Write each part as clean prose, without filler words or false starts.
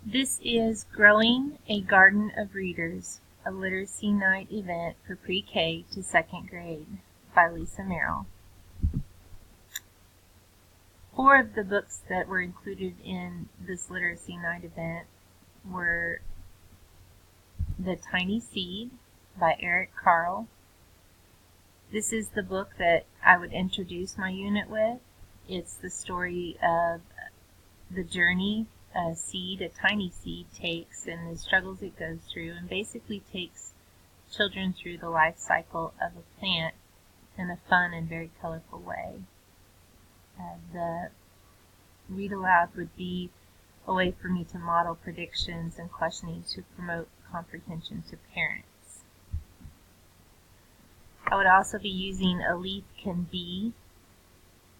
This is Growing a Garden of Readers, a literacy night event for pre-K to second grade by Lisa Merrill. 4 of the books that were included in this literacy night event were The Tiny Seed by Eric Carle. This is the book that I would introduce my unit with. It's the story of the journey a tiny seed takes and the struggles it goes through, and basically takes children through the life cycle of a plant in a fun and very colorful way. The read aloud would be a way for me to model predictions and questioning to promote comprehension to parents. I would also be using A Leaf Can Be.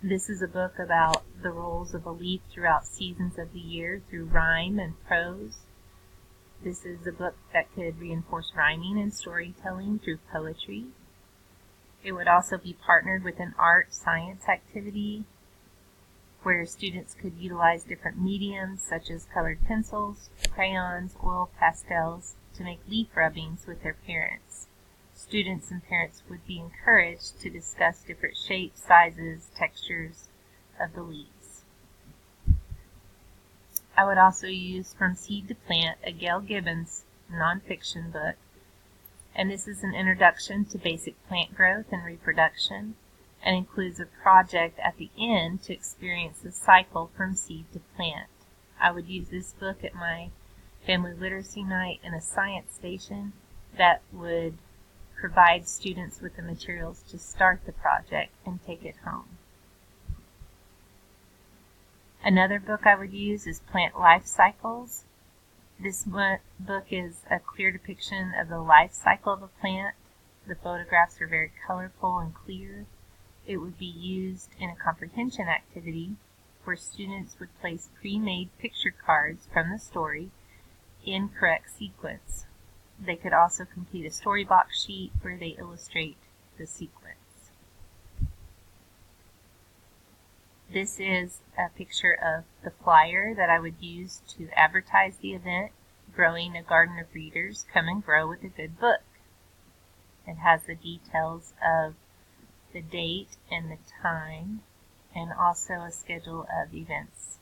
This is a book about the roles of a leaf throughout seasons of the year through rhyme and prose. This is a book that could reinforce rhyming and storytelling through poetry. It would also be partnered with an art-science activity where students could utilize different mediums such as colored pencils, crayons, oil pastels to make leaf rubbings with their parents. Students and parents would be encouraged to discuss different shapes, sizes, textures of the leaves. I would also use From Seed to Plant, a Gail Gibbons nonfiction book, and this is an introduction to basic plant growth and reproduction, and includes a project at the end to experience the cycle from seed to plant. I would use this book at my family literacy night in a science station that would provide students with the materials to start the project and take it home. Another book I would use is Plant Life Cycles. This book is a clear depiction of the life cycle of a plant. The photographs are very colorful and clear. It would be used in a comprehension activity where students would place pre-made picture cards from the story in correct sequence. They could also complete a storybox sheet where they illustrate the sequence. This is a picture of the flyer that I would use to advertise the event, Growing a Garden of Readers, Come and Grow with a Good Book. It has the details of the date and the time, and also a schedule of events.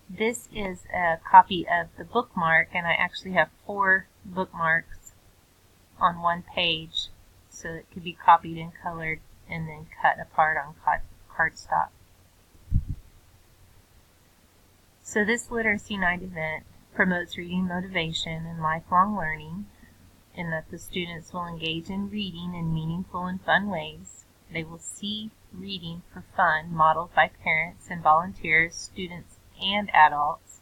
This is a copy of the bookmark, and I actually have 4 bookmarks on one page, so it could be copied and colored and then cut apart on cardstock. So this literacy night event promotes reading motivation and lifelong learning, in that the students will engage in reading in meaningful and fun ways. They will see reading for fun modeled by parents and volunteers, students and adults,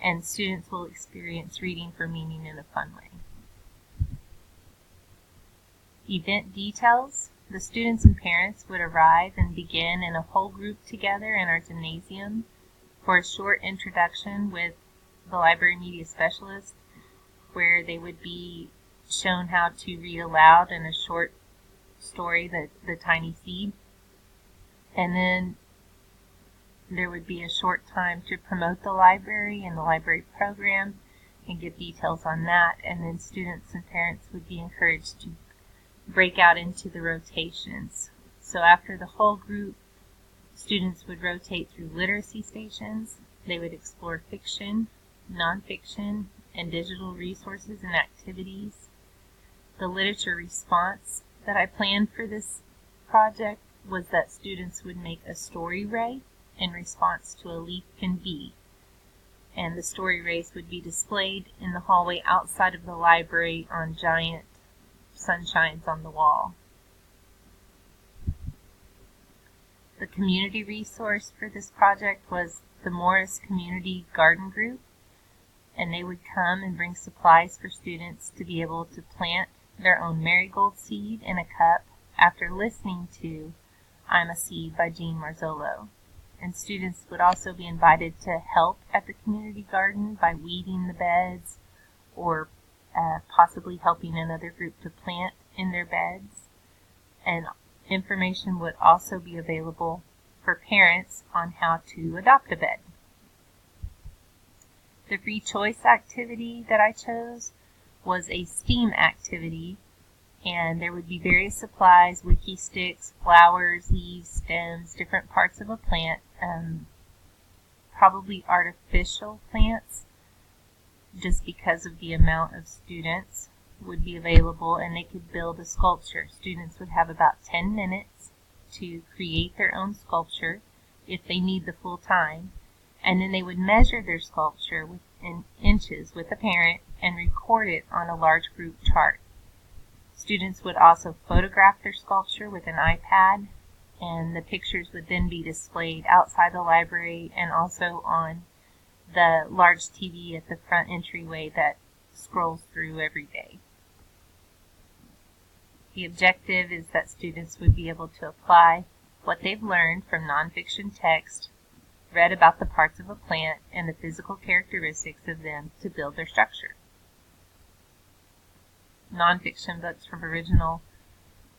and students will experience reading for meaning in a fun way. Event details. The students and parents would arrive and begin in a whole group together in our gymnasium for a short introduction with the library media specialist, where they would be shown how to read aloud in a short story, The Tiny Seed. And then there would be a short time to promote the library and the library program and give details on that, and then students and parents would be encouraged to break out into the rotations. So after the whole group, students would rotate through literacy stations. They would explore fiction, nonfiction, and digital resources and activities. The literature response that I planned for this project was that students would make a story ray in response to A Leaf Can Be, and the story rays would be displayed in the hallway outside of the library on giant sunshines on the wall. The community resource for this project was the Morris Community Garden Group, and they would come and bring supplies for students to be able to plant their own marigold seed in a cup after listening to I'm a Seed by Jean Marzolo. And students would also be invited to help at the community garden by weeding the beds or possibly helping another group to plant in their beds. And information would also be available for parents on how to adopt a bed. The free choice activity that I chose was a STEAM activity, and there would be various supplies, wiki sticks, flowers, leaves, stems, different parts of a plant, probably artificial plants, just because of the amount of students would be available, and they could build a sculpture. Students would have about 10 minutes to create their own sculpture if they need the full time, and then they would measure their sculpture in inches with a parent and record it on a large group chart. Students would also photograph their sculpture with an iPad, and the pictures would then be displayed outside the library and also on the large TV at the front entryway that scrolls through every day. The objective is that students would be able to apply what they've learned from nonfiction text, read about the parts of a plant and the physical characteristics of them to build their structure. Nonfiction books from original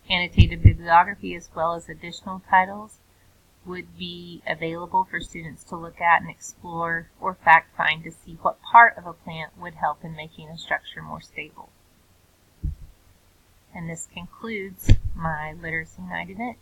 annotated bibliography as well as additional titles would be available for students to look at and explore or fact find to see what part of a plant would help in making a structure more stable. And this concludes my Literacy Night event.